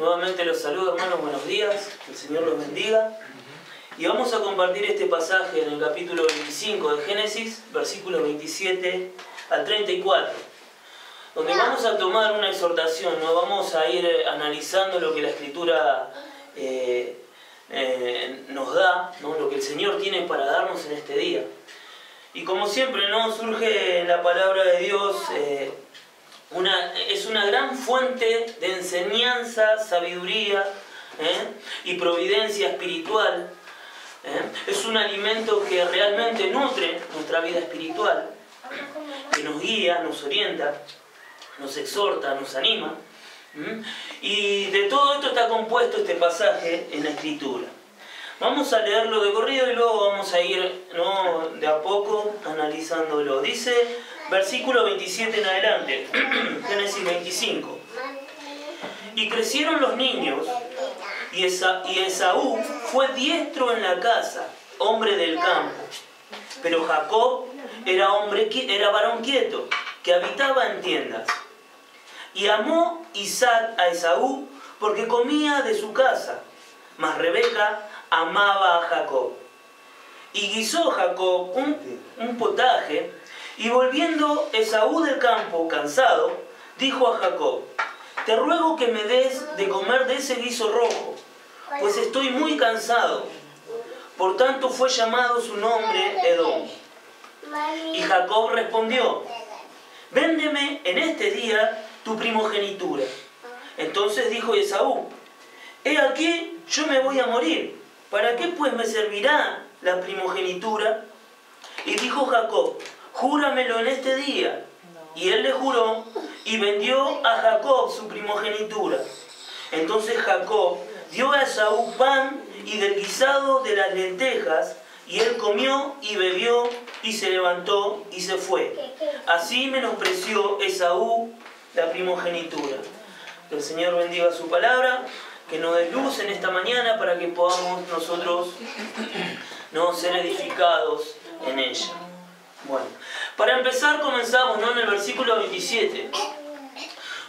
Nuevamente los saludo, hermanos, buenos días, que el Señor los bendiga. Y vamos a compartir este pasaje en el capítulo 25 de Génesis, versículos 27 al 34, donde vamos a tomar una exhortación, ¿no? Vamos a ir analizando lo que la Escritura nos da, ¿no? Lo que el Señor tiene para darnos en este día. Y como siempre, ¿no? Surge en la palabra de Dios, es una gran fuente de enseñanza, sabiduría y providencia espiritual. Es un alimento que realmente nutre nuestra vida espiritual, que nos guía, nos orienta, nos exhorta, nos anima. Y de todo esto está compuesto este pasaje en la Escritura. Vamos a leerlo de corrido y luego vamos a ir, ¿no?, de a poco analizándolo. Dice, versículo 27 en adelante, Génesis 25. Y crecieron los niños, y Esaú fue diestro en la casa, hombre del campo. Pero Jacob era varón quieto, que habitaba en tiendas. Y amó Isaac a Esaú porque comía de su casa, mas Rebeca amaba a Jacob. Y guisó Jacob un potaje, y volviendo Esaú del campo, cansado, dijo a Jacob: te ruego que me des de comer de ese guiso rojo, pues estoy muy cansado. Por tanto fue llamado su nombre Edom. Y Jacob respondió: véndeme en este día tu primogenitura. Entonces dijo Esaú: he aquí, yo me voy a morir. ¿Para qué pues me servirá la primogenitura? Y dijo Jacob: júramelo en este día. Y él le juró, y vendió a Jacob su primogenitura. Entonces Jacob dio a Esaú pan y del guisado de las lentejas, y él comió y bebió, y se levantó y se fue. Así menospreció Esaú la primogenitura. Que el Señor bendiga su palabra, que nos dé luz en esta mañana para que podamos nosotros no ser edificados en ella. Bueno, para empezar comenzamos, ¿no?, en el versículo 27.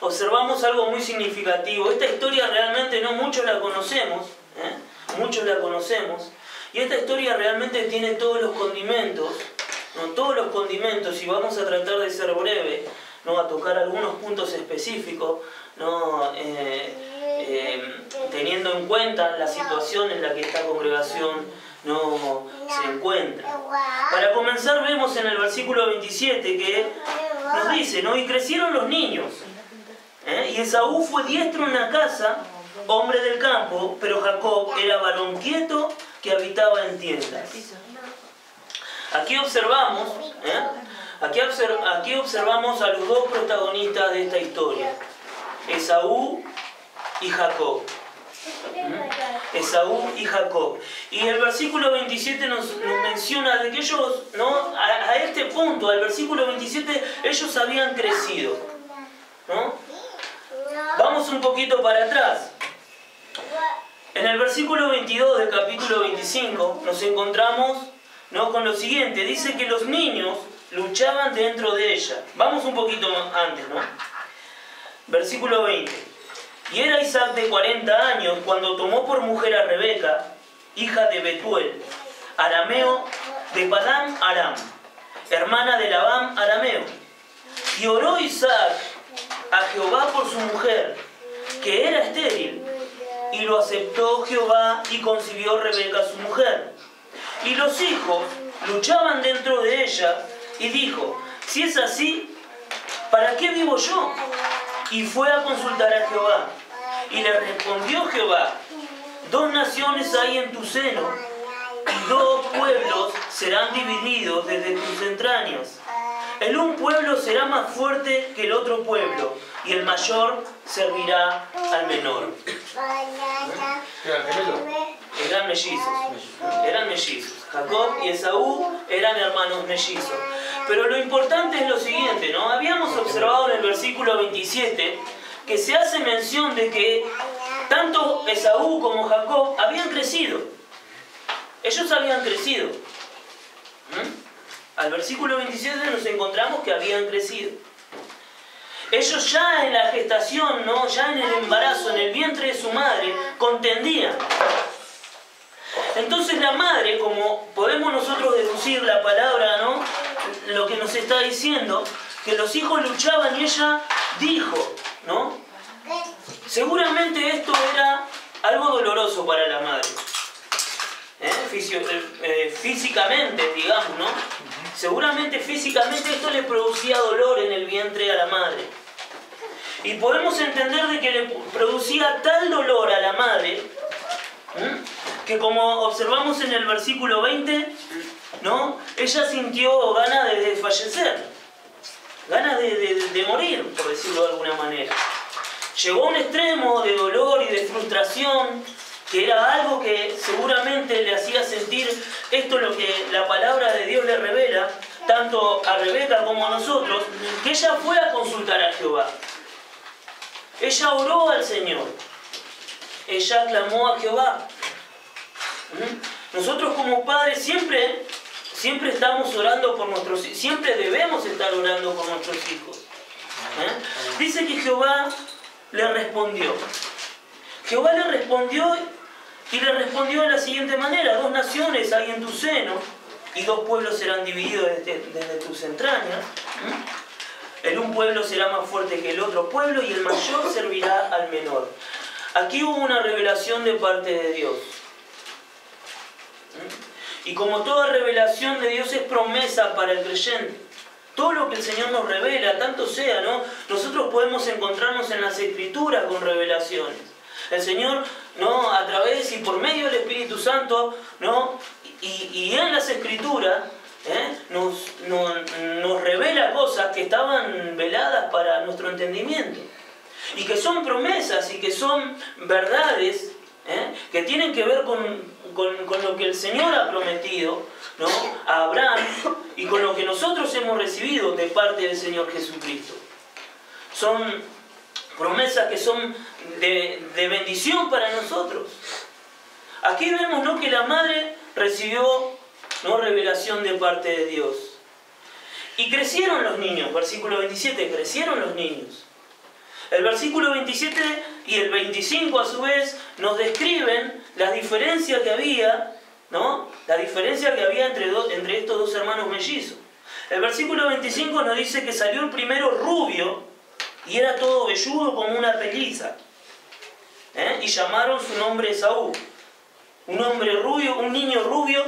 Observamos algo muy significativo. Esta historia realmente no muchos la conocemos, muchos la conocemos, y esta historia realmente tiene todos los condimentos, ¿no? Todos los condimentos, y vamos a tratar de ser breve, ¿no?, a tocar algunos puntos específicos, ¿no?, teniendo en cuenta la situación en la que esta congregación no se encuentra. Para comenzar vemos en el versículo 27 que nos dice, ¿no?, y crecieron los niños, y Esaú fue diestro en la casa, hombre del campo, pero Jacob era varón quieto que habitaba en tiendas. Aquí observamos, aquí observamos a los dos protagonistas de esta historia, Esaú y Jacob. Esaú y Jacob. Y el versículo 27 nos menciona de que ellos, ¿no?, a este punto, al versículo 27, ellos habían crecido, ¿no? Vamos un poquito para atrás. En el versículo 22 del capítulo 25 nos encontramos, ¿no?, con lo siguiente. Dice que los niños luchaban dentro de ella. Vamos un poquito antes, ¿no? Versículo 20. Y era Isaac de 40 años cuando tomó por mujer a Rebeca, hija de Betuel, arameo de Padán Aram, hermana de Labán arameo. Y oró Isaac a Jehová por su mujer, que era estéril, y lo aceptó Jehová y concibió Rebeca su mujer. Y los hijos luchaban dentro de ella, y dijo: si es así, ¿para qué vivo yo? Y fue a consultar a Jehová. Y le respondió Jehová: dos naciones hay en tu seno, y dos pueblos serán divididos desde tus entrañas. El un pueblo será más fuerte que el otro pueblo, y el mayor servirá al menor. Eran mellizos. Jacob y Esaú eran hermanos mellizos. Pero lo importante es lo siguiente, ¿no? Habíamos observado en el versículo 27 que se hace mención de que tanto Esaú como Jacob habían crecido. Ellos habían crecido. Al versículo 27 nos encontramos que habían crecido. ellos ya en la gestación, ¿no? Ya en el embarazo, en el vientre de su madre, contendían. Entonces la madre, como podemos nosotros deducir la palabra, ¿no? Lo que nos está diciendo, que los hijos luchaban y ella dijo, ¿no? Seguramente esto era algo doloroso para la madre. Físicamente, digamos, ¿no? Seguramente físicamente esto le producía dolor en el vientre a la madre. Y podemos entender de que le producía tal dolor a la madre, que como observamos en el versículo 20, ¿no? Ella sintió ganas de desfallecer, ganas de morir, por decirlo de alguna manera. Llegó a un extremo de dolor y de frustración, que era algo que seguramente le hacía sentir, esto es lo que la palabra de Dios le revela, tanto a Rebeca como a nosotros, que ella fue a consultar a Jehová. Ella oró al Señor. Ella clamó a Jehová. Nosotros como padres siempre estamos orando por nuestros hijos, siempre debemos estar orando por nuestros hijos. Dice que Jehová le respondió. Jehová le respondió y le respondió de la siguiente manera: 2 naciones hay en tu seno y 2 pueblos serán divididos desde tus entrañas. El un pueblo será más fuerte que el otro pueblo y el mayor servirá al menor. Aquí hubo una revelación de parte de Dios. Y como toda revelación de Dios es promesa para el creyente, todo lo que el Señor nos revela, tanto sea, ¿no? Nosotros podemos encontrarnos en las Escrituras con revelaciones. El Señor, ¿no? A través y por medio del Espíritu Santo, ¿no? Y en las Escrituras, nos revela cosas que estaban veladas para nuestro entendimiento. Y que son promesas y que son verdades, que tienen que ver con lo que el Señor ha prometido, ¿no? A Abraham y con lo que nosotros hemos recibido de parte del Señor Jesucristo. Son promesas que son de bendición para nosotros. Aquí vemos, ¿no?, que la madre recibió, ¿no?, revelación de parte de Dios. Y crecieron los niños, versículo 27, crecieron los niños. El versículo 27 y el 25 a su vez nos describen la diferencia que había, ¿no? La diferencia que había entre estos 2 hermanos mellizos. El versículo 25 nos dice que salió el primero rubio y era todo velludo como una pelliza. Y llamaron su nombre Esaú. Un hombre rubio, un niño rubio,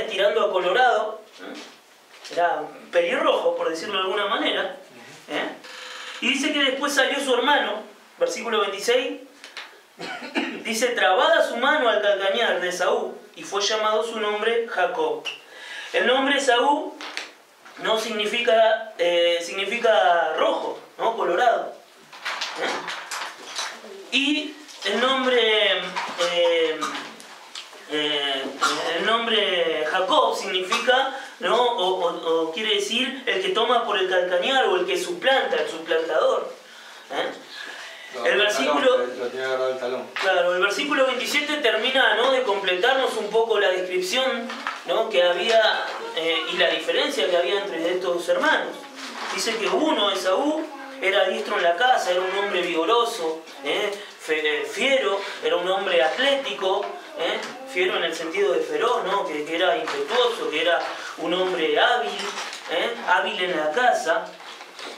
tirando a colorado. Era pelirrojo, por decirlo de alguna manera. Y dice que después salió su hermano, versículo 26, dice: trabada su mano al calcañar de Esaú, y fue llamado su nombre Jacob. El nombre Esaú no significa rojo, ¿no?, colorado. Y el nombre Jacob significa, ¿no?, o quiere decir el que toma por el calcañar o el que suplanta, el suplantador. El versículo, claro, el versículo 27 termina, ¿no?, de completarnos un poco la descripción, ¿no?, que había y la diferencia que había entre estos 2 hermanos. Dice que uno, Esaú, era diestro en la casa, era un hombre vigoroso, fiero, era un hombre atlético, fiero en el sentido de feroz, ¿no?, que era impetuoso, que era un hombre hábil en la casa,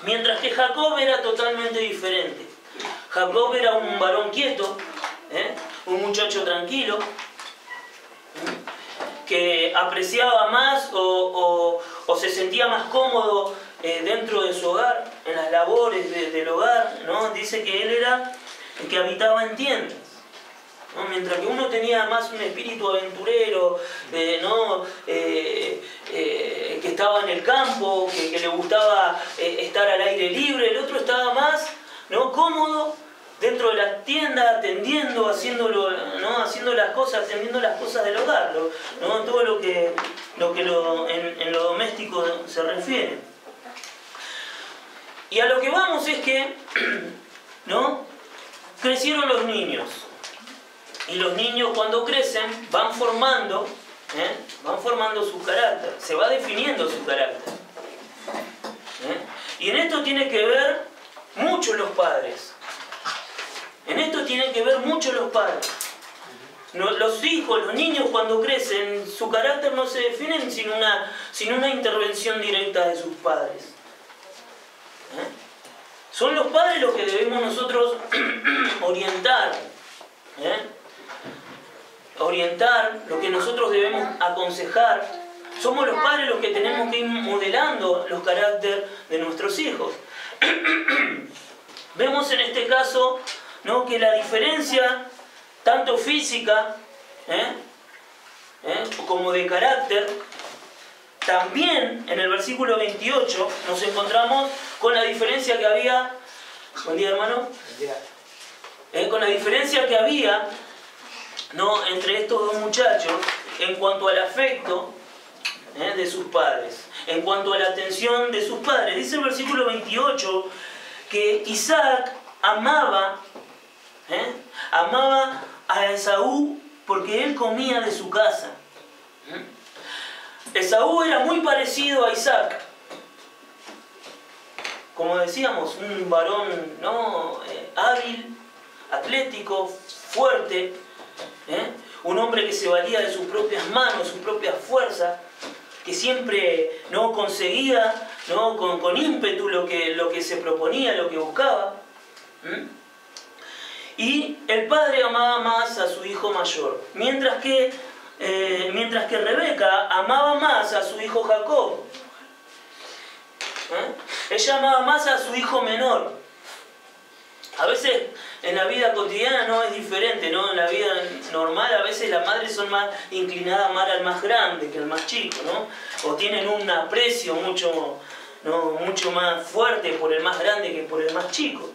mientras que Jacob era totalmente diferente. Jacob era un varón quieto, un muchacho tranquilo, que apreciaba más o se sentía más cómodo dentro de su hogar, en las labores del hogar, ¿no? Dice que él era el que habitaba en tiendas, ¿no? Mientras que uno tenía más un espíritu aventurero, ¿no? Que estaba en el campo, que le gustaba estar al aire libre, el otro estaba más, ¿no?, cómodo dentro de la tienda, atendiendo, haciéndolo, ¿no?, haciendo las cosas, atendiendo las cosas del hogar, ¿no?, todo lo que en lo doméstico se refiere. Y a lo que vamos es que, ¿no?, crecieron los niños. Y los niños, cuando crecen, van formando su carácter, se va definiendo su carácter. Y en esto tiene que ver mucho los padres. En esto tienen que ver mucho los padres. Los hijos, los niños cuando crecen, su carácter no se define sin una intervención directa de sus padres. Son los padres los que debemos nosotros orientar. Orientar, lo que nosotros debemos aconsejar. Somos los padres los que tenemos que ir modelando los caracteres de nuestros hijos. Vemos en este caso, ¿no?, que la diferencia, tanto física como de carácter, también en el versículo 28 nos encontramos con la diferencia que había. Buen día, hermano. Con la diferencia que había, ¿no?, entre estos dos muchachos en cuanto al afecto de sus padres, en cuanto a la atención de sus padres. Dice el versículo 28 que Isaac amaba a Esaú porque él comía de su casa. Esaú era muy parecido a Isaac. Como decíamos, un varón, ¿no?, hábil, atlético, fuerte, un hombre que se valía de sus propias manos, sus propias fuerzas, que siempre, ¿no?, conseguía, ¿no?, con ímpetu lo que se proponía, lo que buscaba. Y el padre amaba más a su hijo mayor, mientras que Rebeca amaba más a su hijo Jacob. Ella amaba más a su hijo menor. A veces en la vida cotidiana no es diferente, ¿no? En la vida normal a veces las madres son más inclinadas a amar al más grande que al más chico, ¿no? O tienen un aprecio mucho más fuerte por el más grande que por el más chico.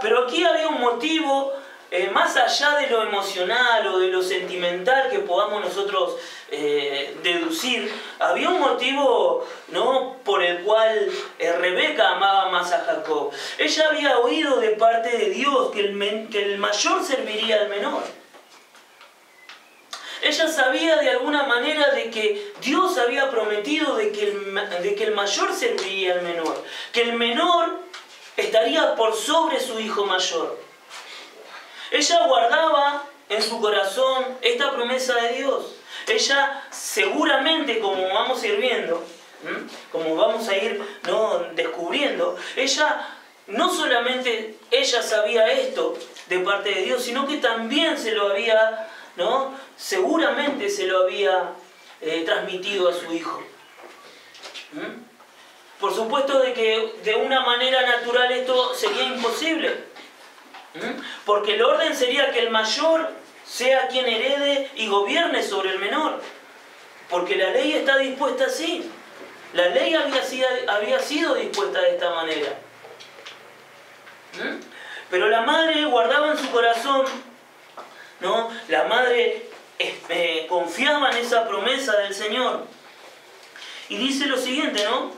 Pero aquí había un motivo, más allá de lo emocional o de lo sentimental que podamos nosotros deducir, había un motivo, ¿no?, por el cual Rebeca amaba más a Jacob. Ella había oído de parte de Dios que el mayor serviría al menor. Ella sabía de alguna manera de que Dios había prometido de que el mayor serviría al menor, que el menor estaría por sobre su hijo mayor. Ella guardaba en su corazón esta promesa de Dios. Ella seguramente, como vamos a ir viendo, como vamos a ir, ¿no?, descubriendo, ella no solamente sabía esto de parte de Dios, sino que también se lo había, ¿no?, seguramente se lo había transmitido a su hijo. Por supuesto de que de una manera natural esto sería imposible, porque el orden sería que el mayor sea quien herede y gobierne sobre el menor, porque la ley está dispuesta así. La ley había sido dispuesta de esta manera. Pero la madre guardaba en su corazón, ¿no?, la madre confiaba en esa promesa del Señor. Y dice lo siguiente, ¿no?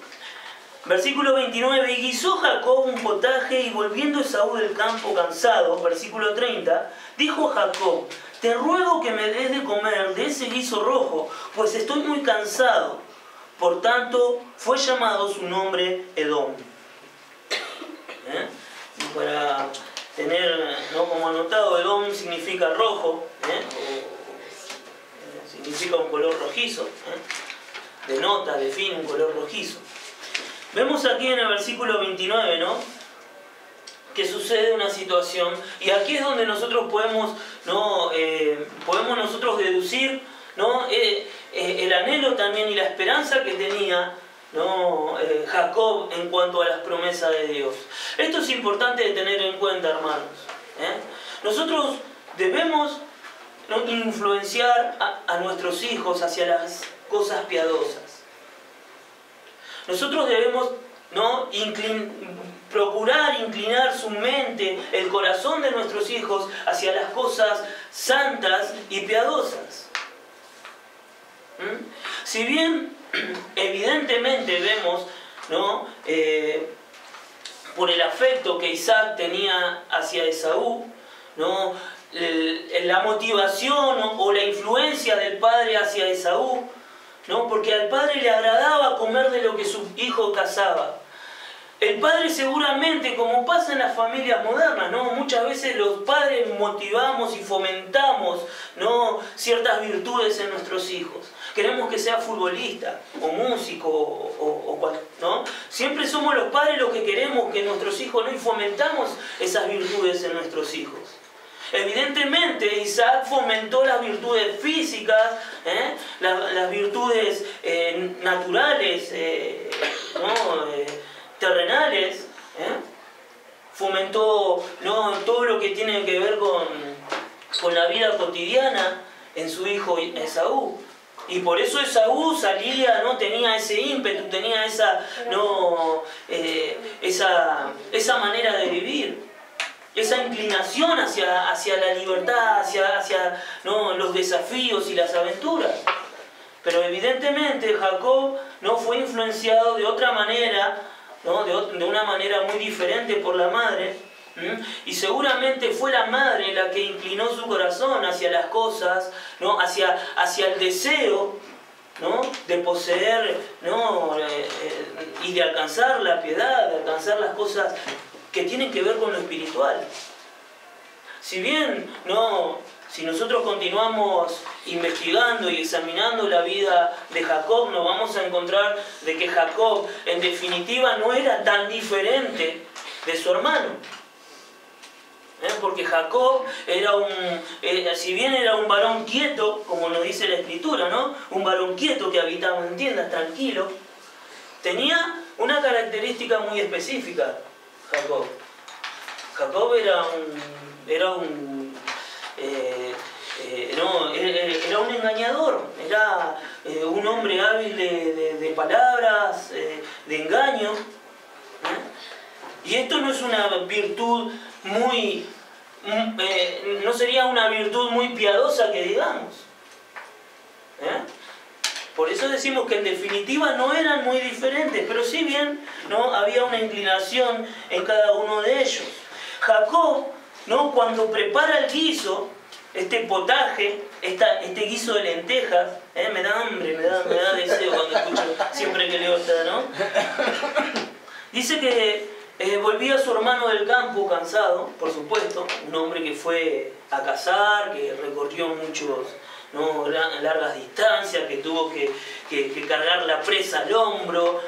Versículo 29, y guisó Jacob un potaje, y volviendo Esaú del campo cansado, versículo 30, dijo Jacob, te ruego que me des de comer de ese guiso rojo, pues estoy muy cansado. Por tanto, fue llamado su nombre Edom. Y para tener, ¿no?, como anotado, Edom significa rojo, significa un color rojizo, denota, define un color rojizo. Vemos aquí en el versículo 29, ¿no?, que sucede una situación, y aquí es donde nosotros podemos nosotros deducir, ¿no?, el anhelo también y la esperanza que tenía, ¿no?, Jacob en cuanto a las promesas de Dios. Esto es importante de tener en cuenta, hermanos. Nosotros debemos, ¿no?, influenciar a nuestros hijos hacia las cosas piadosas. Nosotros debemos, ¿no?, procurar inclinar su mente, el corazón de nuestros hijos hacia las cosas santas y piadosas. Si bien evidentemente vemos, ¿no?, por el afecto que Isaac tenía hacia Esaú, ¿no?, la motivación o la influencia del padre hacia Esaú, ¿no?, porque al padre le agradaba comer de lo que su hijo cazaba. El padre seguramente, como pasa en las familias modernas, ¿no? Muchas veces los padres motivamos y fomentamos, ¿no?, ciertas virtudes en nuestros hijos. Queremos que sea futbolista, o músico, ¿no? Siempre somos los padres los que queremos que nuestros hijos, ¿no?, y fomentamos esas virtudes en nuestros hijos. Evidentemente Isaac fomentó las virtudes físicas, las virtudes naturales, ¿no?, terrenales, fomentó, ¿no?, todo lo que tiene que ver con la vida cotidiana en su hijo Esaú. Y por eso Esaú salía, ¿no?, tenía ese ímpetu, tenía esa, ¿no?, esa manera de vivir, esa inclinación hacia la libertad, hacia ¿no?, los desafíos y las aventuras. Pero evidentemente Jacob no fue influenciado de otra manera, ¿no?, de una manera muy diferente por la madre, y seguramente fue la madre la que inclinó su corazón hacia las cosas, ¿no?, hacia el deseo, ¿no?, de poseer, ¿no?, y de alcanzar la piedad, de alcanzar las cosas que tienen que ver con lo espiritual. Si bien, ¿no?, si nosotros continuamos investigando y examinando la vida de Jacob, nos vamos a encontrar de que Jacob, en definitiva, no era tan diferente de su hermano. Porque Jacob era si bien era un varón quieto, como nos dice la Escritura, ¿no?, un varón quieto que habitaba en tiendas, tranquilo, tenía una característica muy específica, Jacob. Jacob era un engañador, era un hombre hábil de palabras, de engaño. Y esto no es una virtud no sería una virtud muy piadosa que digamos. Por eso decimos que en definitiva no eran muy diferentes, pero si bien, ¿no?, había una inclinación en cada uno de ellos. Jacob, ¿no?, cuando prepara el guiso, este potaje, este guiso de lentejas, me da hambre, me da deseo cuando escucho, siempre que leo esta, ¿no? Dice que volvía su hermano del campo cansado, por supuesto, un hombre que fue a cazar, que recorrió muchos, ¿no?, largas distancias, que tuvo que cargar la presa al hombro.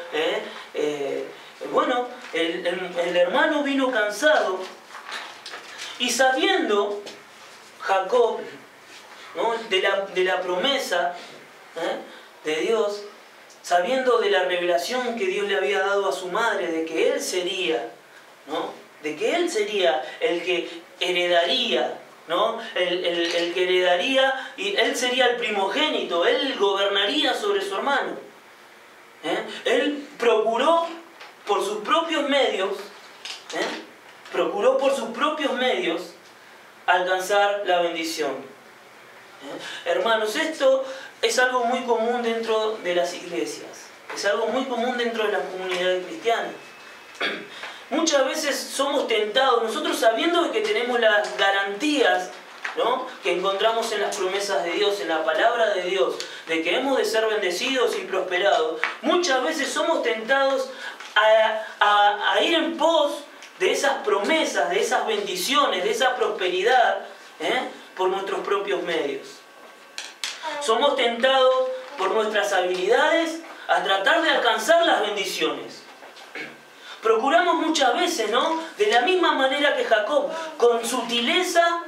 Bueno, el hermano vino cansado y sabiendo Jacob, ¿no?, de la promesa de Dios, sabiendo de la revelación que Dios le había dado a su madre, de que él sería, ¿no?, de que él sería el que heredaría, ¿no?, el que heredaría, y él sería el primogénito, él gobernaría sobre su hermano. Él procuró por sus propios medios, alcanzar la bendición. Hermanos, esto es algo muy común dentro de las iglesias, es algo muy común dentro de las comunidades cristianas. Muchas veces somos tentados, nosotros sabiendo de que tenemos las garantías, ¿no?, que encontramos en las promesas de Dios, en la palabra de Dios, de que hemos de ser bendecidos y prosperados, muchas veces somos tentados a ir en pos de esas promesas, de esas bendiciones, de esa prosperidad, por nuestros propios medios. Somos tentados por nuestras habilidades a tratar de alcanzar las bendiciones. Procuramos muchas veces, ¿no?, de la misma manera que Jacob, con sutileza,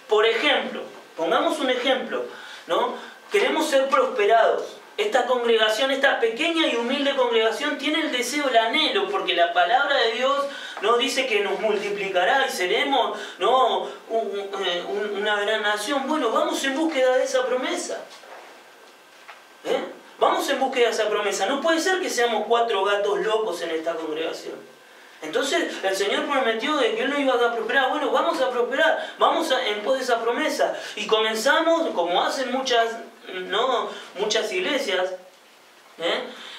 por ejemplo, pongamos un ejemplo, ¿no?, queremos ser prosperados. Esta congregación, esta pequeña y humilde congregación tiene el deseo, el anhelo, porque la palabra de Dios nos dice que nos multiplicará y seremos, ¿no?, una gran nación. Bueno, vamos en búsqueda de esa promesa. Vamos en búsqueda de esa promesa. No puede ser que seamos 4 gatos locos en esta congregación. Entonces el Señor prometió de que Él nos iba a prosperar. Bueno, vamos a prosperar, vamos en pos de esa promesa. Y comenzamos, como hacen muchas iglesias,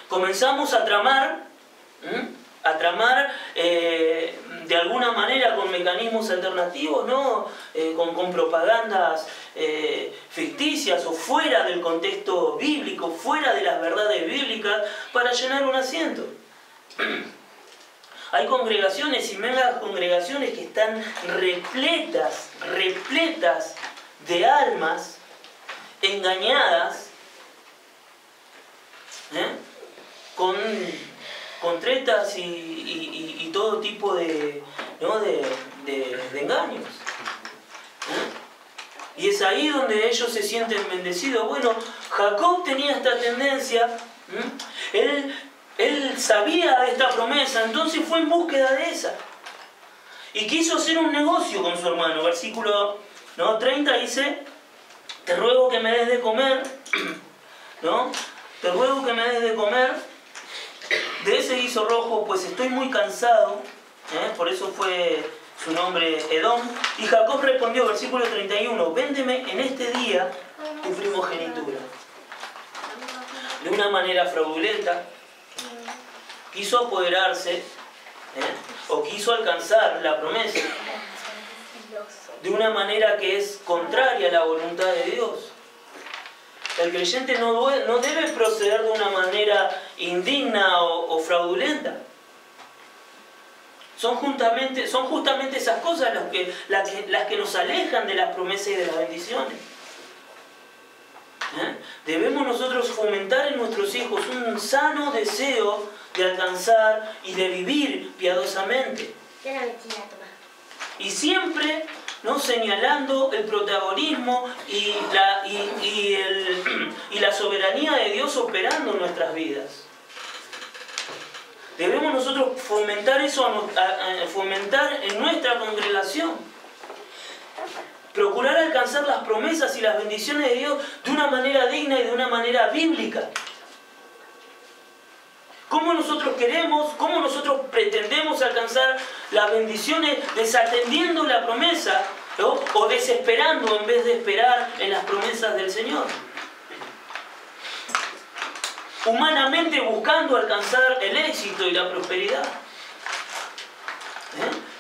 comenzamos a tramar, de alguna manera con mecanismos alternativos, ¿no?, con propagandas ficticias o fuera del contexto bíblico, fuera de las verdades bíblicas, para llenar un asiento. Hay congregaciones y megas congregaciones que están repletas de almas engañadas, con tretas y todo tipo de engaños. Y es ahí donde ellos se sienten bendecidos. Bueno, Jacob tenía esta tendencia, él sabía de esta promesa, entonces fue en búsqueda de esa. Y quiso hacer un negocio con su hermano. Versículo 30 dice, te ruego que me des de comer, te ruego que me des de comer de ese guiso rojo, pues estoy muy cansado. Por eso fue su nombre Edom. Y Jacob respondió, versículo 31, véndeme en este día tu primogenitura. De una manera fraudulenta, quiso apoderarse, o quiso alcanzar la promesa, de una manera que es contraria a la voluntad de Dios. El creyente no debe proceder de una manera indigna o fraudulenta. Son justamente esas cosas las que nos alejan de las promesas y de las bendiciones. Debemos nosotros fomentar en nuestros hijos un sano deseo de alcanzar y de vivir piadosamente. Y siempre señalando el protagonismo y la soberanía de Dios operando en nuestras vidas. Debemos nosotros fomentar eso, fomentar en nuestra congregación. Procurar alcanzar las promesas y las bendiciones de Dios de una manera digna y de una manera bíblica. ¿Cómo nosotros queremos, cómo nosotros pretendemos alcanzar las bendiciones desatendiendo la promesa, o desesperando en vez de esperar en las promesas del Señor? Humanamente buscando alcanzar el éxito y la prosperidad.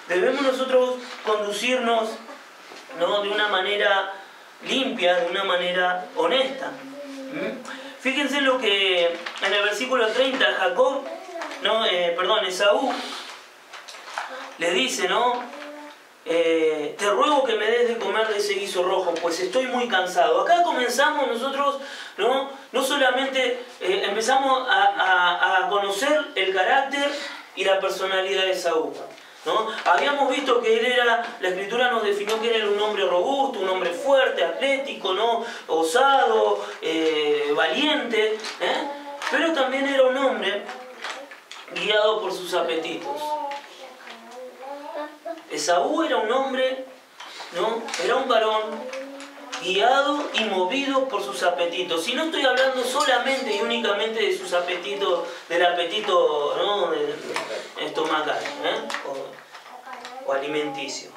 Debemos nosotros conducirnos de una manera limpia, de una manera honesta. Fíjense lo que en el versículo 30 Esaú le dice, te ruego que me des de comer de ese guiso rojo, pues estoy muy cansado. Acá comenzamos nosotros, no solamente empezamos a conocer el carácter y la personalidad de Esaú. Habíamos visto que la Escritura nos definió que era un hombre robusto, un hombre fuerte, atlético, osado, valiente, pero también era un hombre guiado por sus apetitos. Esaú era un hombre, era un varón guiado y movido por sus apetitos. Y no estoy hablando solamente y únicamente de sus apetitos, del apetito estomacal o alimenticio.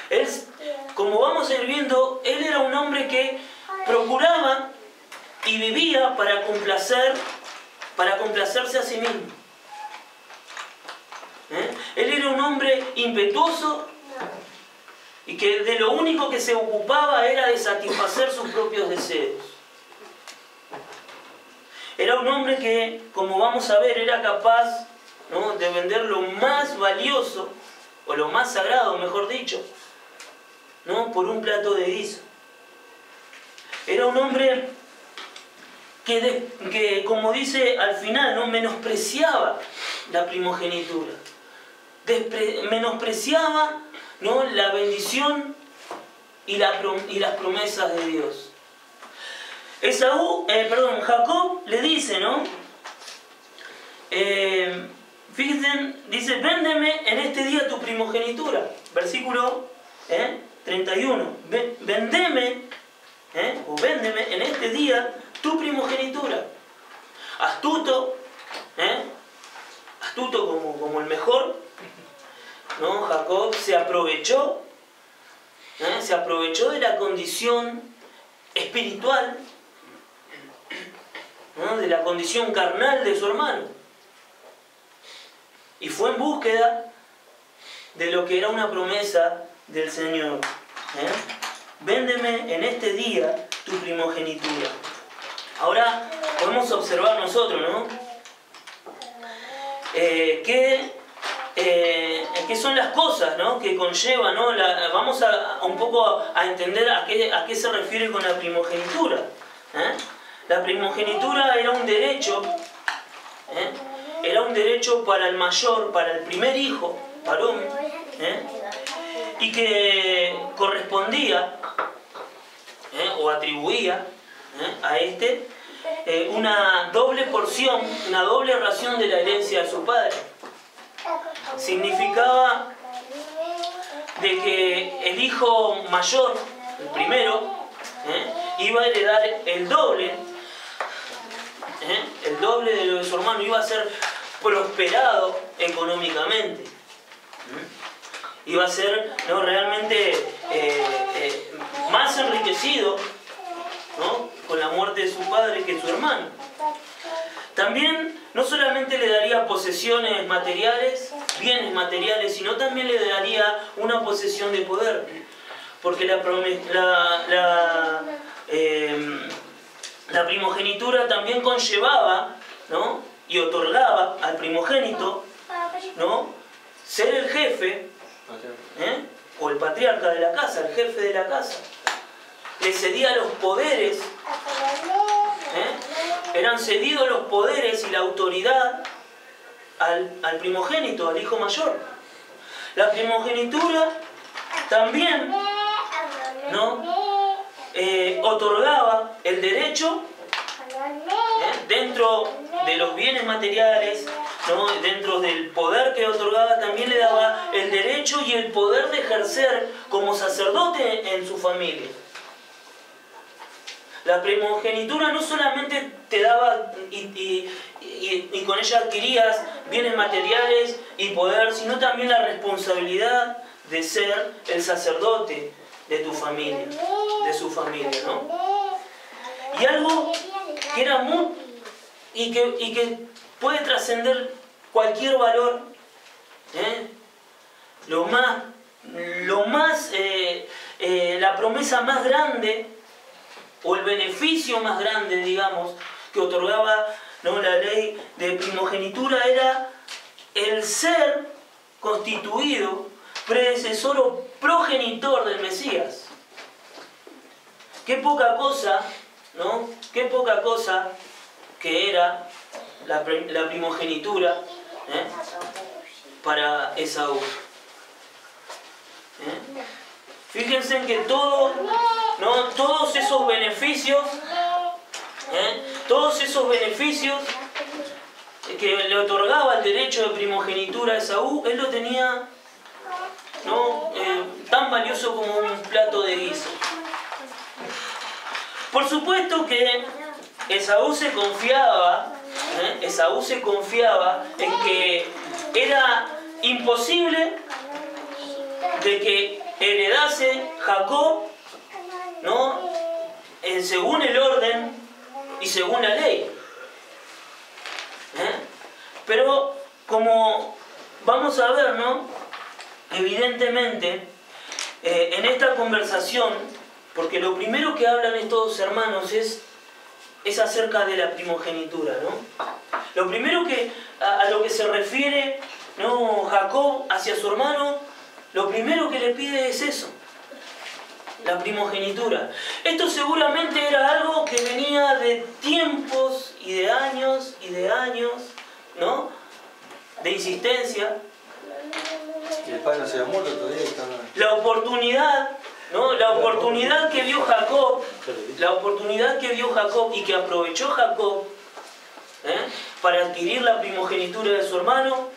Él, como vamos a ir viendo, él era un hombre que procuraba y vivía para complacerse a sí mismo. Él era un hombre impetuoso y que de lo único que se ocupaba era de satisfacer sus propios deseos. Era un hombre que, como vamos a ver, era capaz de vender lo más valioso, o lo más sagrado, mejor dicho, por un plato de guiso. Era un hombre que como dice al final, menospreciaba la primogenitura. Menospreciaba la bendición y las promesas de Dios. Jacob le dice, fíjense, dice, véndeme en este día tu primogenitura. Versículo 31. Véndeme en este día tu primogenitura. Astuto como el mejor, Jacob se aprovechó de la condición espiritual, de la condición carnal de su hermano, y fue en búsqueda de lo que era una promesa del Señor. Véndeme en este día tu primogenitura. Ahora podemos observar nosotros, qué son las cosas, ¿no?, que conlleva, ¿no? Vamos un poco a entender a qué se refiere con la primogenitura. La primogenitura era un derecho, era un derecho para el mayor, para el primer hijo, varón, y que correspondía o atribuía a este una doble porción, una doble ración de la herencia de su padre. Significaba de que el hijo mayor, el primero, iba a heredar el doble de lo de su hermano, iba a ser prosperado económicamente. Iba a ser, ¿no?, realmente más enriquecido, ¿no?, con la muerte de su padre que su hermano. También no solamente le daría posesiones materiales, bienes materiales, sino también le daría una posesión de poder. Porque la primogenitura también conllevaba, ¿no?, y otorgaba al primogénito, ¿no?, ser el jefe, o el patriarca de la casa, el jefe de la casa. Le cedía los poderes, eran cedidos los poderes y la autoridad al primogénito, al hijo mayor. La primogenitura también, ¿no?, otorgaba el derecho, dentro de los bienes materiales, ¿no?, dentro del poder que otorgaba, también le daba el derecho y el poder de ejercer como sacerdote en su familia. La primogenitura no solamente te daba y con ella adquirías bienes materiales y poder, sino también la responsabilidad de ser el sacerdote de tu familia, de su familia, ¿no? Y algo que era muy y que puede trascender cualquier valor, la promesa más grande o el beneficio más grande, digamos, que otorgaba, ¿no?, la ley de primogenitura era el ser constituido predecesor o progenitor del Mesías. Qué poca cosa, ¿no?, qué poca cosa que era la primogenitura para Esaú. Fíjense en que todos esos beneficios, que le otorgaba el derecho de primogenitura a Esaú, él lo tenía, ¿no?, tan valioso como un plato de guiso. Por supuesto que Esaú se confiaba en que era imposible de que heredase Jacob, ¿no?, según el orden y según la ley. Pero como vamos a ver, ¿no?, evidentemente en esta conversación, porque lo primero que hablan estos dos hermanos es acerca de la primogenitura, ¿no? Lo primero a lo que se refiere, ¿no?, Jacob hacia su hermano, lo primero que le pide es eso, la primogenitura. Esto seguramente era algo que venía de tiempos y de años, ¿no?, de insistencia. Y el padre no se había muerto todavía. La oportunidad, ¿no?, la oportunidad que vio Jacob y que aprovechó Jacob para adquirir la primogenitura de su hermano,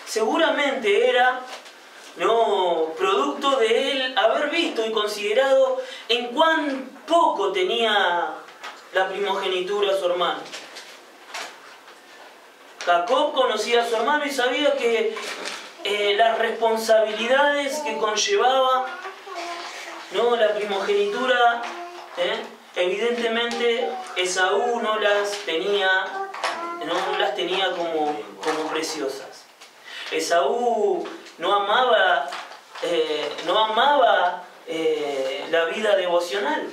seguramente era, ¿no?, producto de él haber visto y considerado en cuán poco tenía la primogenitura su hermano. Jacob conocía a su hermano y sabía que las responsabilidades que conllevaba, ¿no?, la primogenitura, evidentemente Esaú no las tenía como preciosas. Esaú no amaba la vida devocional.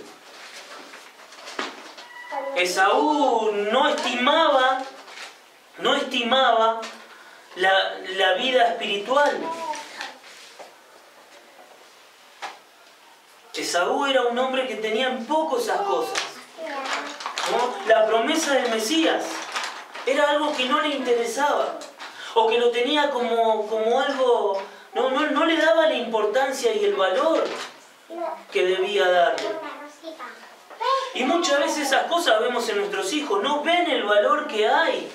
Esaú no estimaba la vida espiritual. Esaú era un hombre que tenía en poco esas cosas, ¿no? La promesa del Mesías era algo que no le interesaba, o que lo tenía como algo, no le daba la importancia y el valor que debía darle. Y muchas veces esas cosas vemos en nuestros hijos, no ven el valor que hay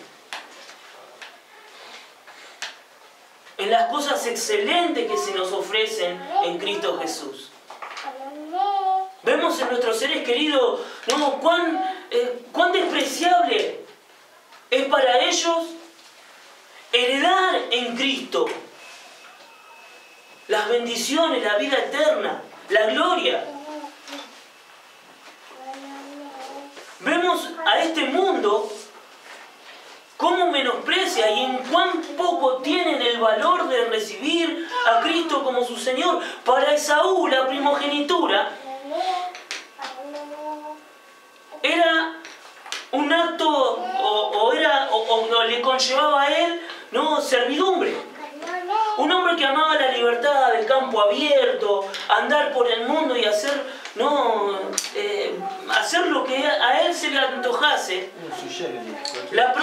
en las cosas excelentes que se nos ofrecen en Cristo Jesús. Vemos en nuestros seres queridos, ¿no? cuán despreciable es para ellos heredar en Cristo las bendiciones, la vida eterna, la gloria. Vemos a este mundo cómo menosprecia y en cuán poco tienen el valor de recibir a Cristo como su Señor. Para Esaú, la primogenitura era un acto o le conllevaba a él, ¿no?, servidumbre. Un hombre que amaba la libertad, el campo abierto, andar por el mundo y hacer lo que a él se le antojase. La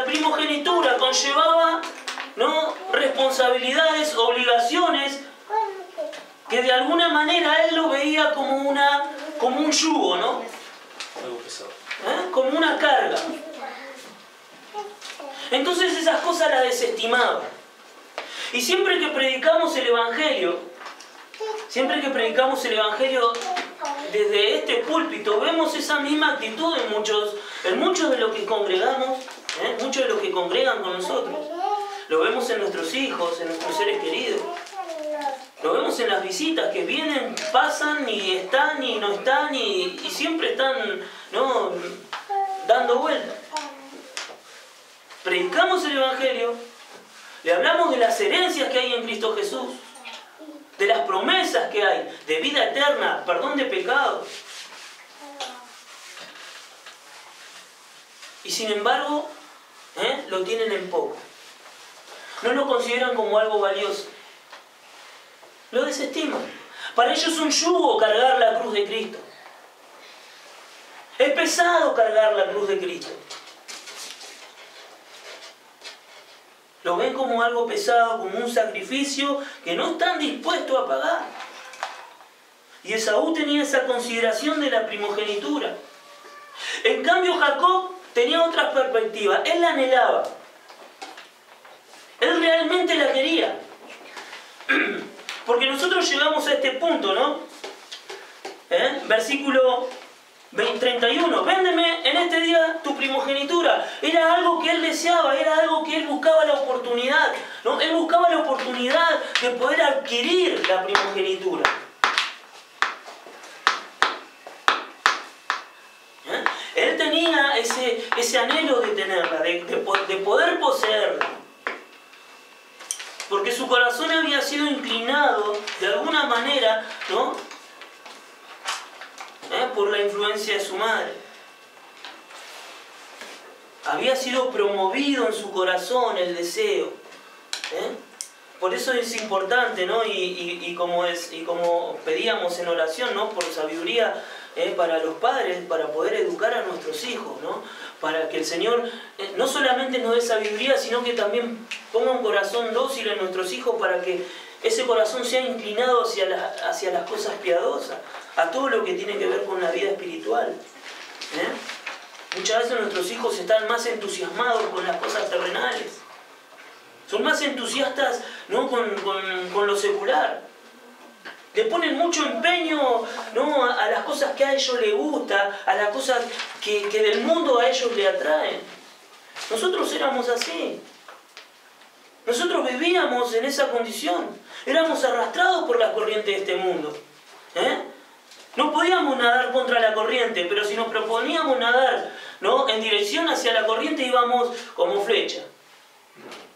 primogenitura conllevaba, ¿no?, responsabilidades, obligaciones, que de alguna manera él lo veía como un yugo, ¿no? Algo pesado. Como una carga. Entonces esas cosas las desestimaba. Y siempre que predicamos el Evangelio desde este púlpito, vemos esa misma actitud en muchos de los que congregamos, muchos de los que congregan con nosotros. Lo vemos en nuestros hijos, en nuestros seres queridos. Lo vemos en las visitas que vienen, pasan y están y no están y siempre están, ¿no?, dando vueltas. Predicamos el Evangelio, le hablamos de las herencias que hay en Cristo Jesús, de las promesas que hay, de vida eterna, perdón de pecados. Y sin embargo, lo tienen en poco. No lo consideran como algo valioso. Lo desestiman. Para ellos es un yugo cargar la cruz de Cristo. Es pesado cargar la cruz de Cristo. Lo ven como algo pesado, como un sacrificio que no están dispuestos a pagar. Y Esaú tenía esa consideración de la primogenitura. En cambio, Jacob tenía otra perspectiva. Él la anhelaba. Él realmente la quería. Porque nosotros llegamos a este punto, ¿no? Versículo 31. Véndeme en este día tu primogenitura. Era algo que él deseaba, era algo que él buscaba la oportunidad, ¿no? Él buscaba la oportunidad de poder adquirir la primogenitura. Él tenía ese anhelo de tenerla, de poder poseerla. Porque su corazón había sido inclinado de alguna manera, ¿no?, por la influencia de su madre. Había sido promovido en su corazón el deseo. Por eso es importante, ¿no?, y como pedíamos en oración, ¿no?, por sabiduría para los padres, para poder educar a nuestros hijos, ¿no?, para que el Señor no solamente nos dé sabiduría, sino que también ponga un corazón dócil en nuestros hijos para que ese corazón sea inclinado hacia las cosas piadosas, a todo lo que tiene que ver con la vida espiritual. Muchas veces nuestros hijos están más entusiasmados con las cosas terrenales. Son más entusiastas, ¿no?, con lo secular. Le ponen mucho empeño, ¿no?, a las cosas que a ellos les gusta, a las cosas que del mundo a ellos le atraen. Nosotros éramos así. Nosotros vivíamos en esa condición. Éramos arrastrados por la corriente de este mundo. No podíamos nadar contra la corriente, pero si nos proponíamos nadar, ¿no?, en dirección hacia la corriente, íbamos como flecha.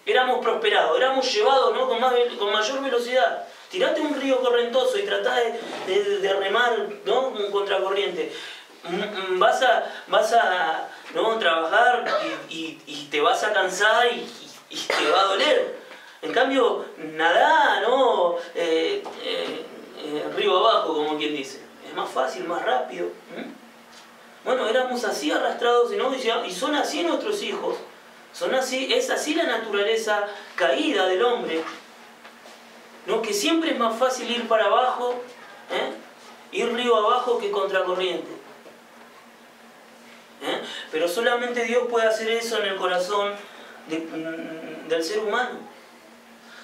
Éramos prosperados, éramos llevados, ¿no?, con mayor velocidad. Tirate un río correntoso y tratá de remar, ¿no?, contra corriente. Vas a ¿no?, trabajar y te vas a cansar y y te va a doler. En cambio, nadá, ¿no? Río abajo, como quien dice. Es más fácil, más rápido. Bueno, éramos así arrastrados, ¿no? Y son así nuestros hijos. Son así, es así la naturaleza caída del hombre, ¿no? Que siempre es más fácil ir para abajo, ir río abajo que contracorriente. Pero solamente Dios puede hacer eso en el corazón del ser humano.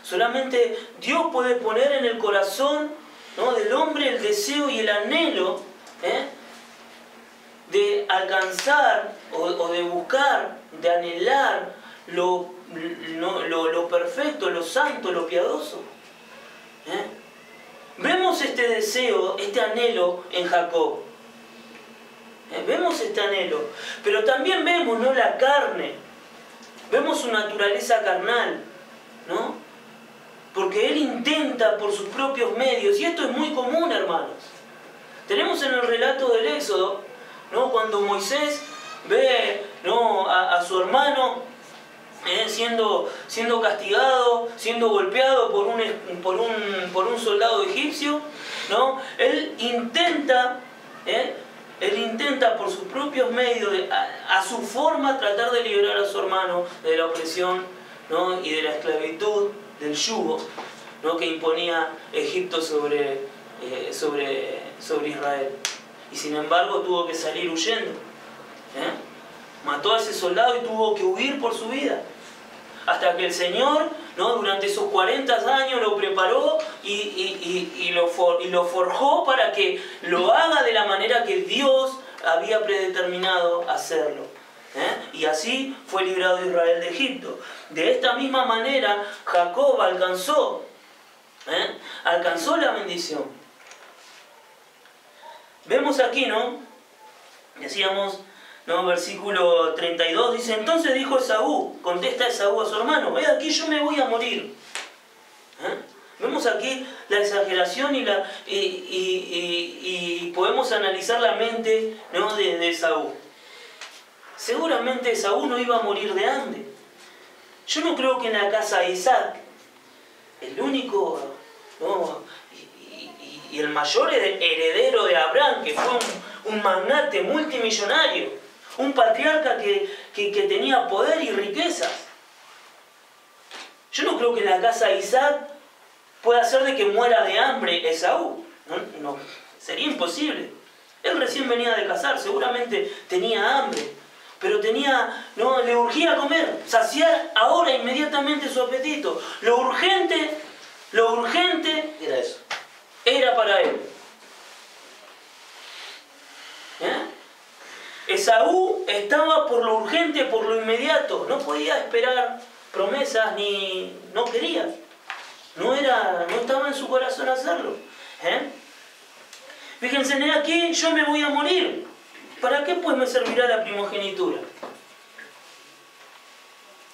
Solamente Dios puede poner en el corazón, ¿no?, del hombre el deseo y el anhelo de alcanzar o de buscar, de anhelar lo perfecto, lo santo, lo piadoso. Vemos este deseo, este anhelo en Jacob. Vemos este anhelo, pero también vemos, ¿no?, la carne. Vemos su naturaleza carnal, ¿no? Porque él intenta por sus propios medios, y esto es muy común, hermanos. Tenemos en el relato del Éxodo, ¿no?, cuando Moisés ve, ¿no?, a su hermano siendo castigado, siendo golpeado por un soldado egipcio, ¿no? Él intenta por sus propios medios, a su forma, tratar de liberar a su hermano de la opresión, ¿no?, y de la esclavitud, del yugo, ¿no?, que imponía Egipto sobre Israel. Y sin embargo tuvo que salir huyendo. Mató a ese soldado y tuvo que huir por su vida. Hasta que el Señor, ¿no?, durante esos 40 años lo preparó y lo forjó para que lo haga de la manera que Dios había predeterminado hacerlo. Y así fue librado Israel de Egipto. De esta misma manera Jacob alcanzó la bendición. Vemos aquí, ¿no? Decíamos, ¿no?, versículo 32 dice: entonces dijo Esaú, contesta Esaú a su hermano: he aquí, yo me voy a morir. Vemos aquí la exageración y podemos analizar la mente, ¿no?, de Esaú. Seguramente Esaú no iba a morir de hambre. Yo no creo que en la casa de Isaac, el único, ¿no?, y el mayor heredero de Abraham, que fue un magnate multimillonario, un patriarca que tenía poder y riquezas. Yo no creo que en la casa de Isaac pueda ser de que muera de hambre Esaú. No, sería imposible. Él recién venía de casar, seguramente tenía hambre, pero le urgía comer, saciar ahora inmediatamente su apetito. Lo urgente Era eso. era para él. Esaú estaba por lo urgente, por lo inmediato. No podía esperar promesas, no quería. No estaba en su corazón hacerlo. Fíjense, aquí yo me voy a morir. ¿Para qué pues me servirá la primogenitura?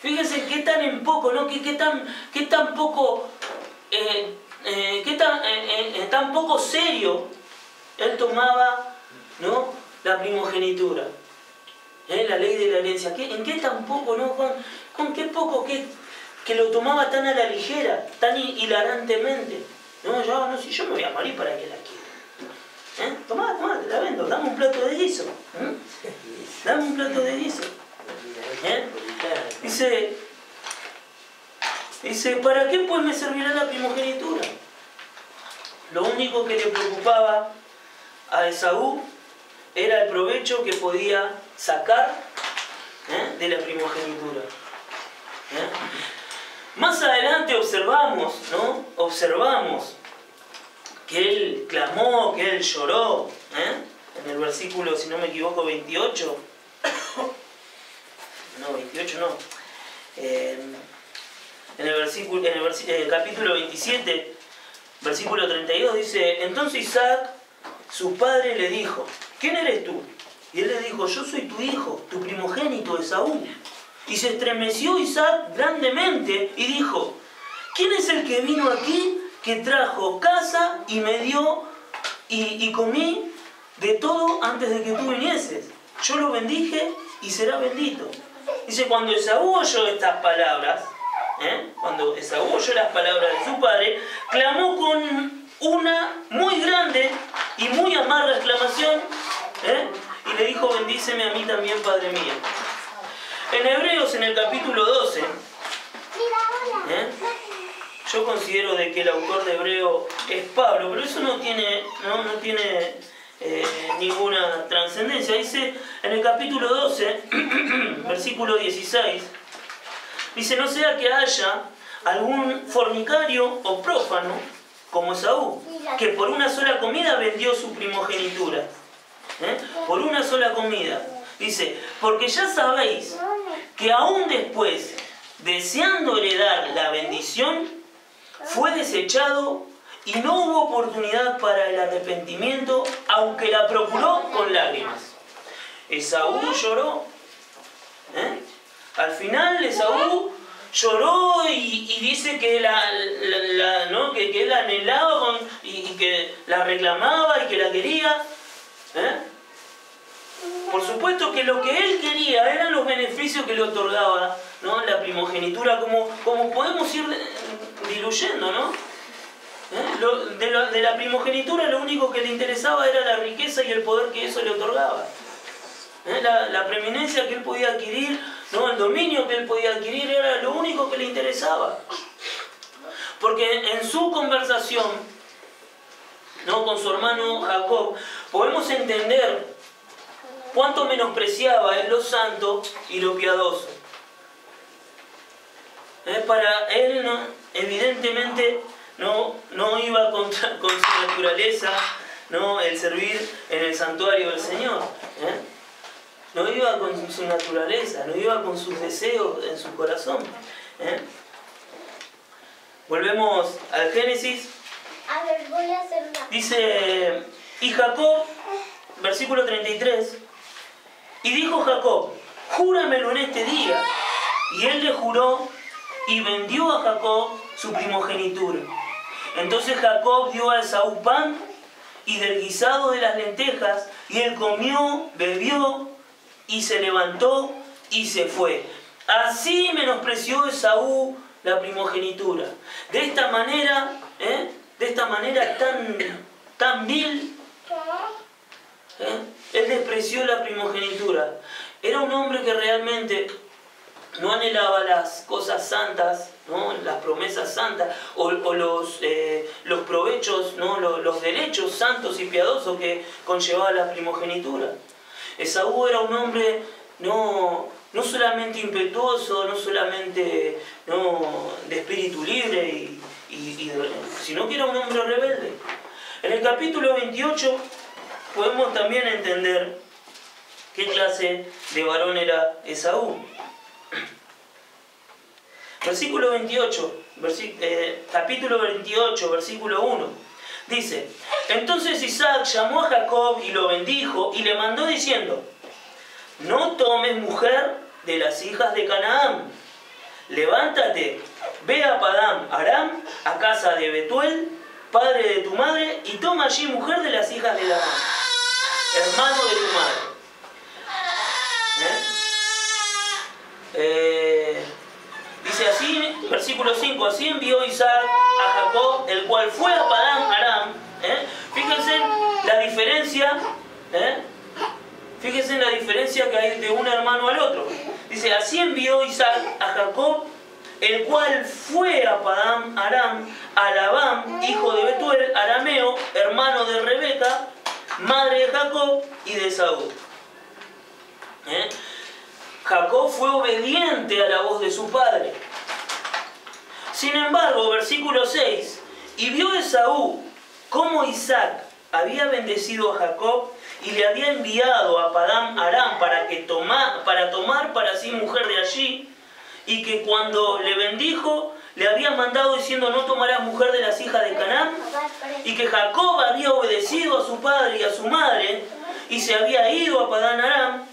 Fíjense qué tan en poco, ¿no? Qué tan poco serio él tomaba, ¿no?, la primogenitura, la ley de la herencia. ¿En qué tan poco, no? Con qué poco que lo tomaba tan a la ligera, tan hilarantemente. Si yo me voy a morir, ¿para qué la quiero? Tomá, te la vendo, dame un plato de guiso. Dame un plato de guiso. Dice, ¿para qué pues me servirá la primogenitura? Lo único que le preocupaba a Esaú era el provecho que podía sacar de la primogenitura. Más adelante observamos que él clamó, que él lloró, en el versículo, si no me equivoco, 28. No, 28 no. En el capítulo 27, versículo 32, dice: entonces Isaac, su padre, le dijo: ¿quién eres tú? Y él le dijo: yo soy tu hijo, tu primogénito Esaú. Y se estremeció Isaac grandemente y dijo: ¿quién es el que vino aquí, que trajo casa y me dio y comí de todo antes de que tú vinieses? Yo lo bendije y será bendito. Dice, cuando Esaú oyó estas palabras, cuando Esaú oyó las palabras de su padre, clamó con una muy grande y muy amarga exclamación, y le dijo: bendíceme a mí también, padre mío. En Hebreos, en el capítulo 12, yo considero de que el autor de Hebreo es Pablo, pero eso no tiene ninguna trascendencia. Dice en el capítulo 12, versículo 16, dice: no sea que haya algún fornicario o prófano como Esaú, que por una sola comida vendió su primogenitura. Por una sola comida. Dice: porque ya sabéis que aún después, deseando heredar la bendición, fue desechado y no hubo oportunidad para el arrepentimiento, aunque la procuró con lágrimas. Esaú lloró. Al final Esaú lloró y dice que que él anhelaba y que la reclamaba y que la quería. Por supuesto que lo que él quería eran los beneficios que le otorgaba, ¿no?, la primogenitura, como podemos ir diluyendo, ¿no? De la primogenitura lo único que le interesaba era la riqueza y el poder que eso le otorgaba. La preeminencia que él podía adquirir, ¿no?, el dominio que él podía adquirir, era lo único que le interesaba. Porque en su conversación, ¿no?, con su hermano Jacob, podemos entender cuánto menospreciaba él lo santo y lo piadoso. Para él, evidentemente, no iba con su naturaleza, ¿no?, el servir en el santuario del Señor. No iba con su naturaleza, no iba con sus deseos en su corazón. Volvemos al Génesis. A ver, voy a hacer una. Dice: y Jacob, versículo 33, y dijo Jacob: júramelo en este día. Y él le juró y vendió a Jacob su primogenitura. Entonces Jacob dio a Esaú pan y del guisado de las lentejas, y él comió, bebió y se levantó y se fue. Así menospreció Esaú la primogenitura. De esta manera tan vil, él despreció la primogenitura. Era un hombre que realmente no anhelaba las cosas santas, ¿no?, las promesas santas o los provechos, ¿no?, los derechos santos y piadosos que conllevaba la primogenitura. Esaú era un hombre no solamente impetuoso, no solamente de espíritu libre, sino que era un hombre rebelde. En el capítulo 28 podemos también entender qué clase de varón era Esaú. Versículo 28, capítulo 28, versículo 1. Dice: entonces Isaac llamó a Jacob y lo bendijo y le mandó diciendo: no tomes mujer de las hijas de Canaán. Levántate, ve a Padán Aram, a casa de Betuel, padre de tu madre, y toma allí mujer de las hijas de Labán, hermano de tu madre. Dice así, versículo 5: así envió Isaac a Jacob, el cual fue a Padán Aram. Fíjense la diferencia, fíjense la diferencia que hay de un hermano al otro. Dice: así envió Isaac a Jacob, el cual fue a Padán Aram, a Labán, hijo de Betuel, arameo, hermano de Rebeca, madre de Jacob y de Esaú. Jacob fue obediente a la voz de su padre. Sin embargo, versículo 6, y vio Esaú cómo Isaac había bendecido a Jacob y le había enviado a Padán Aram para tomar para sí mujer de allí, y que cuando le bendijo le había mandado diciendo: no tomarás mujer de las hijas de Canaán, y que Jacob había obedecido a su padre y a su madre y se había ido a Padán Aram.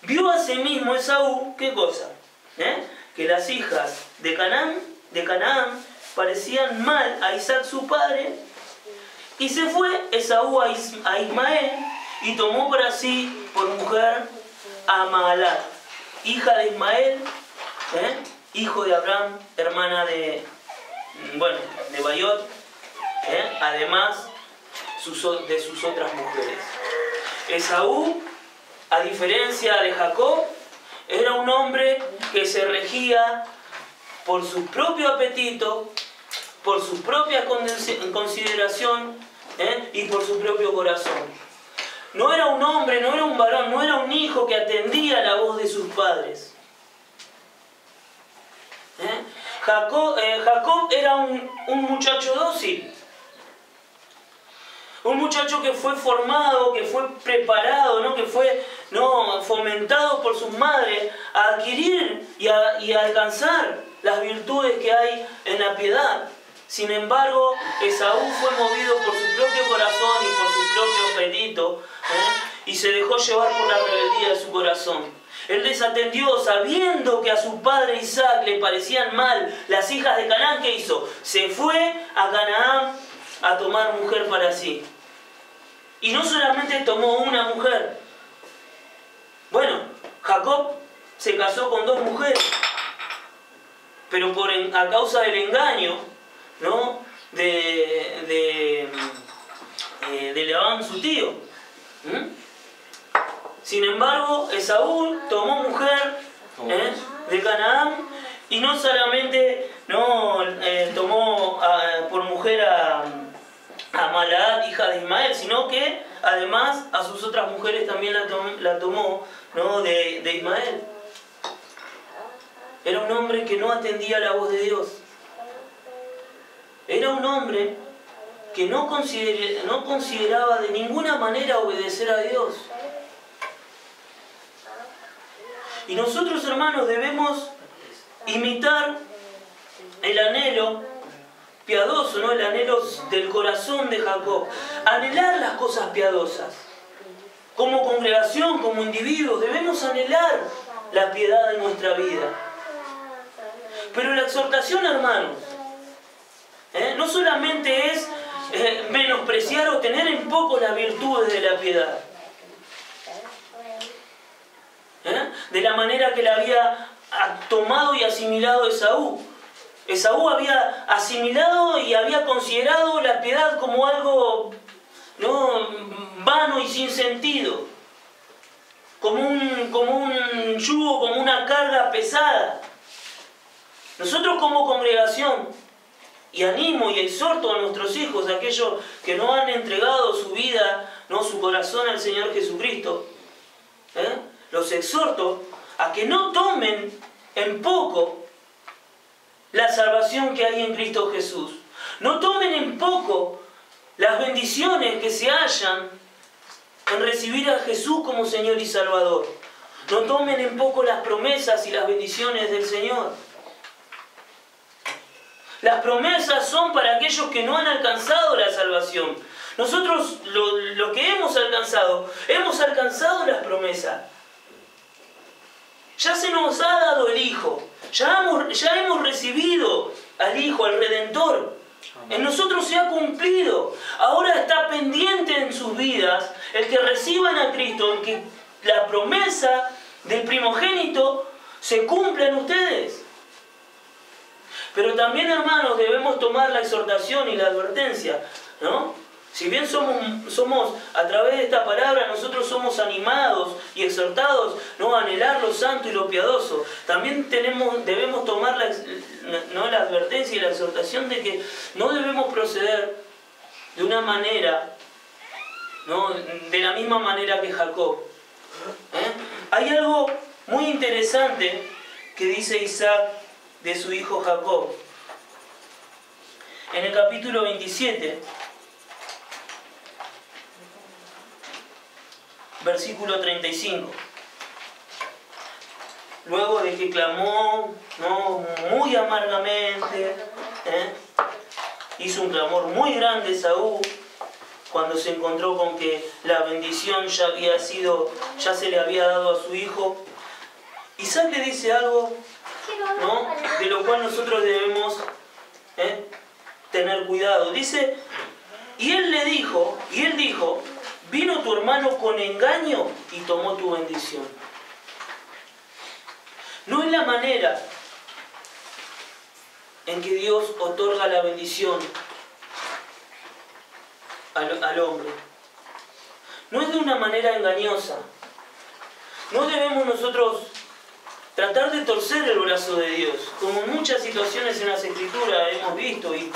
Vio asimismo Esaú, ¿qué cosa? Que las hijas de Canaán parecían mal a Isaac su padre, y se fue Esaú a Ismael y tomó para sí por mujer a Mahalat, hija de Ismael, hijo de Abraham, hermana de Baiot, además de sus otras mujeres. Esaú, a diferencia de Jacob, era un hombre que se regía por su propio apetito, por su propia consideración y por su propio corazón. No era un hombre, no era un varón, no era un hijo que atendía la voz de sus padres. Jacob era un muchacho dócil. Un muchacho que fue formado, que fue preparado, que fue fomentado por sus madres a adquirir y a alcanzar las virtudes que hay en la piedad. Sin embargo, Esaú fue movido por su propio corazón y por su propio apetito, y se dejó llevar por la rebeldía de su corazón. Él desatendió, sabiendo que a su padre Isaac le parecían mal las hijas de Canaán. ¿Qué hizo? Se fue a Canaán a tomar mujer para sí. Y no solamente tomó una mujer. Bueno, Jacob se casó con 2 mujeres, pero a causa del engaño, de Labán, su tío. Sin embargo, Esaú tomó mujer de Canaán, y no solamente tomó por mujer a Malaat, hija de Ismael, sino que además a sus otras mujeres también la tomó de Ismael. Era un hombre que no atendía la voz de Dios. Era un hombre que no consideraba de ninguna manera obedecer a Dios. Y nosotros, hermanos, debemos imitar el anhelo piadoso, el anhelo del corazón de Jacob. Anhelar las cosas piadosas. Como congregación, como individuos, debemos anhelar la piedad en nuestra vida. Pero la exhortación, hermanos, no solamente es menospreciar o tener en poco las virtudes de la piedad. De la manera que la había tomado y asimilado Esaú. Esaú había asimilado y había considerado la piedad como algo vano y sin sentido, como un yugo, como una carga pesada. Nosotros como congregación, y animo y exhorto a nuestros hijos, aquellos que no han entregado su vida, su corazón al Señor Jesucristo, los exhorto a que no tomen en poco la salvación que hay en Cristo Jesús. No tomen en poco las bendiciones que se hallan en recibir a Jesús como Señor y Salvador. No tomen en poco las promesas y las bendiciones del Señor. Las promesas son para aquellos que no han alcanzado la salvación. Nosotros lo que hemos alcanzado las promesas. Ya se nos ha dado el Hijo. Ya hemos recibido al Hijo, al Redentor. En nosotros se ha cumplido. Ahora está pendiente en sus vidas el que reciban a Cristo, el que la promesa del primogénito se cumpla en ustedes. Pero también, hermanos, debemos tomar la exhortación y la advertencia, Si bien somos a través de esta palabra, nosotros somos animados y exhortados a anhelar lo santo y lo piadoso, también debemos tomar la advertencia y la exhortación de que no debemos proceder de una manera, de la misma manera que Jacob. Hay algo muy interesante que dice Isaac de su hijo Jacob. En el capítulo 27, versículo 35. Luego de que clamó muy amargamente, hizo un clamor muy grande Esaú, cuando se encontró con que la bendición ya se le había dado a su hijo. Isaac le dice algo, de lo cual nosotros debemos tener cuidado. Dice, y él dijo, vino tu hermano con engaño y tomó tu bendición. No es la manera en que Dios otorga la bendición al hombre. No es de una manera engañosa. No debemos nosotros tratar de torcer el brazo de Dios, como muchas situaciones en las Escrituras hemos visto y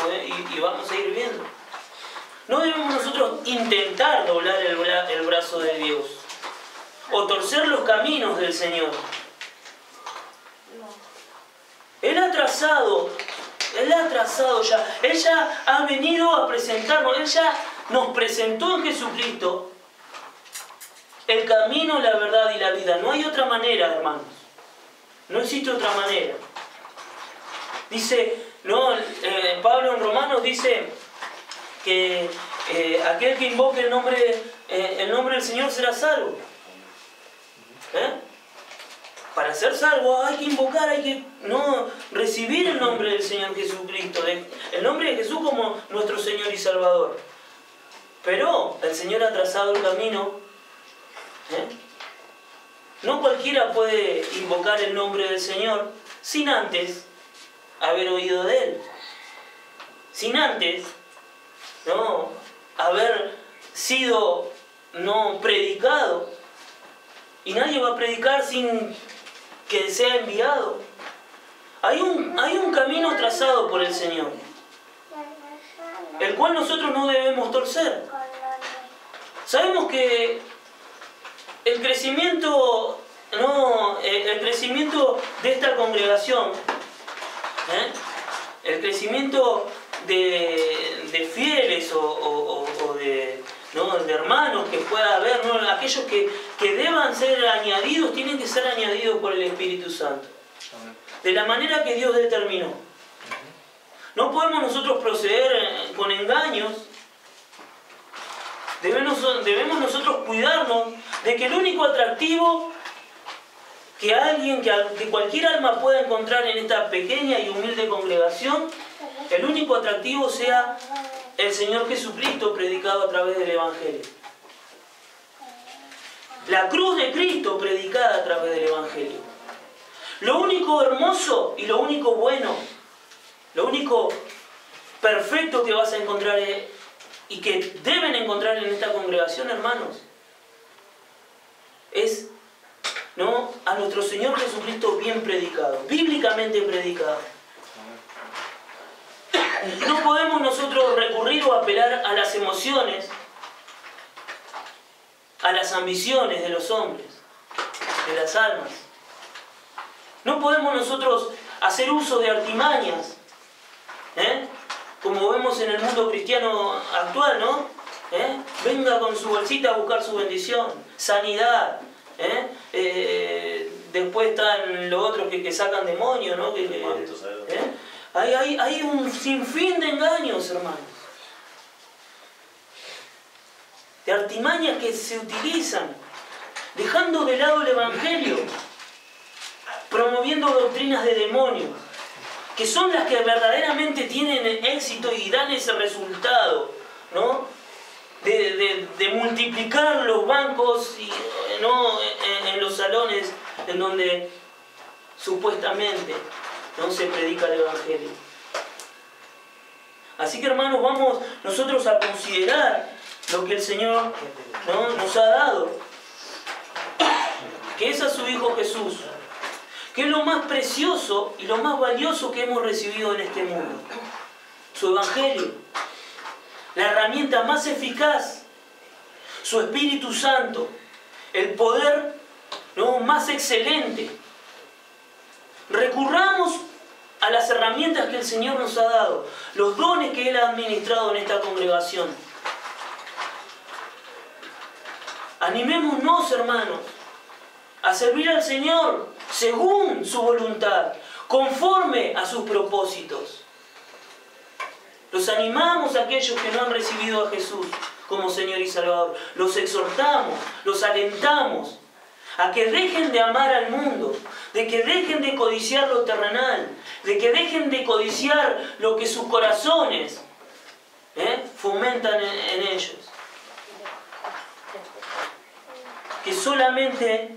vamos a ir viendo. No debemos nosotros intentar doblar el brazo de Dios o torcer los caminos del Señor. Él ha trazado ya, Él ya ha venido a presentarnos, Él ya nos presentó en Jesucristo el camino, la verdad y la vida. No hay otra manera, hermanos. No existe otra manera. Dice, Pablo en Romanos dice que aquel que invoque el nombre del Señor será salvo. Para ser salvo hay que invocar, hay que recibir el nombre del Señor Jesucristo, el nombre de Jesús como nuestro Señor y Salvador. Pero el Señor ha trazado el camino. No cualquiera puede invocar el nombre del Señor sin antes haber oído de Él. Sin antes haber sido predicado. Y nadie va a predicar sin que sea enviado. Hay un camino trazado por el Señor, el cual nosotros no debemos torcer. Sabemos que el crecimiento de esta congregación, el crecimiento de fieles o de hermanos que pueda haber, aquellos que deban ser añadidos, tienen que ser añadidos por el Espíritu Santo, de la manera que Dios determinó. No podemos nosotros proceder con engaños. Debemos nosotros cuidarnos de que el único atractivo que cualquier alma pueda encontrar en esta pequeña y humilde congregación, el único atractivo sea el Señor Jesucristo predicado a través del Evangelio. La cruz de Cristo predicada a través del Evangelio. Lo único hermoso y lo único bueno, lo único perfecto que vas a encontrar y que deben encontrar en esta congregación, hermanos, es a nuestro Señor Jesucristo bien predicado, bíblicamente predicado. No podemos nosotros recurrir o apelar a las emociones, a las ambiciones de los hombres, de las almas. No podemos nosotros hacer uso de artimañas, como vemos en el mundo cristiano actual, ¿no? Venga con su bolsita a buscar su bendición, sanidad. Después están los otros que sacan demonios, ¿no? Hay un sinfín de engaños, hermanos. De artimañas que se utilizan, dejando de lado el Evangelio, promoviendo doctrinas de demonios, que son las que verdaderamente tienen éxito y dan ese resultado, ¿no? De multiplicar los bancos en los salones en donde supuestamente no se predica el Evangelio. Así que, hermanos, vamos nosotros a considerar lo que el Señor nos ha dado, que es a su Hijo Jesús, que es lo más precioso y lo más valioso que hemos recibido en este mundo. Su Evangelio, la herramienta más eficaz, su Espíritu Santo, el poder más excelente. Recurramos a las herramientas que el Señor nos ha dado, los dones que Él ha administrado en esta congregación. Animémonos, hermanos, a servir al Señor según su voluntad, conforme a sus propósitos. Los animamos a aquellos que no han recibido a Jesús como Señor y Salvador. Los exhortamos, los alentamos a que dejen de amar al mundo, de que dejen de codiciar lo terrenal, de que dejen de codiciar lo que sus corazones fomentan en ellos. Que solamente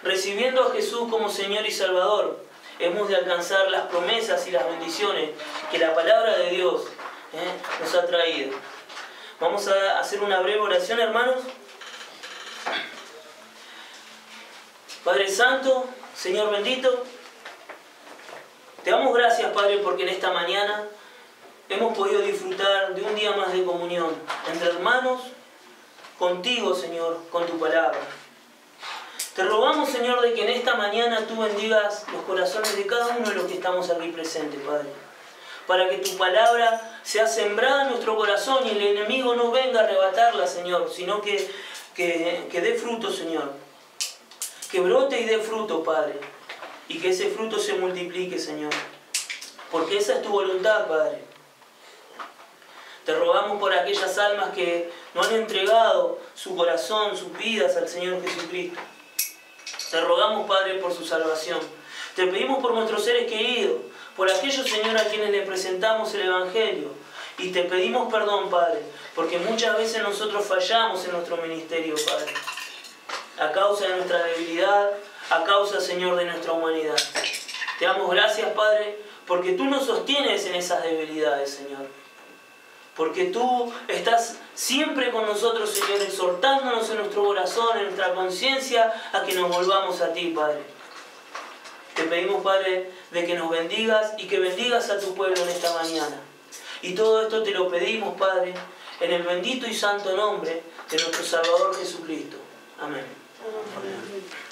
recibiendo a Jesús como Señor y Salvador, hemos de alcanzar las promesas y las bendiciones que la palabra de Dios nos ha traído. Vamos a hacer una breve oración, hermanos. Padre Santo, Señor bendito, te damos gracias, Padre, porque en esta mañana hemos podido disfrutar de un día más de comunión entre hermanos, contigo, Señor, con tu palabra. Te rogamos, Señor, de que en esta mañana tú bendigas los corazones de cada uno de los que estamos aquí presentes, Padre. Para que tu palabra sea sembrada en nuestro corazón y el enemigo no venga a arrebatarla, Señor, sino que dé fruto, Señor. Que brote y dé fruto, Padre. Y que ese fruto se multiplique, Señor. Porque esa es tu voluntad, Padre. Te rogamos por aquellas almas que no han entregado su corazón, sus vidas al Señor Jesucristo. Te rogamos, Padre, por su salvación. Te pedimos por nuestros seres queridos, por aquellos, Señor, a quienes le presentamos el Evangelio. Y te pedimos perdón, Padre, porque muchas veces nosotros fallamos en nuestro ministerio, Padre. A causa de nuestra debilidad, a causa, Señor, de nuestra humanidad. Te damos gracias, Padre, porque tú nos sostienes en esas debilidades, Señor. Porque tú estás siempre con nosotros, Señor, exhortándonos en nuestro corazón, en nuestra conciencia, a que nos volvamos a ti, Padre. Te pedimos, Padre, de que nos bendigas y que bendigas a tu pueblo en esta mañana. Y todo esto te lo pedimos, Padre, en el bendito y santo nombre de nuestro Salvador Jesucristo. Amén. Amén.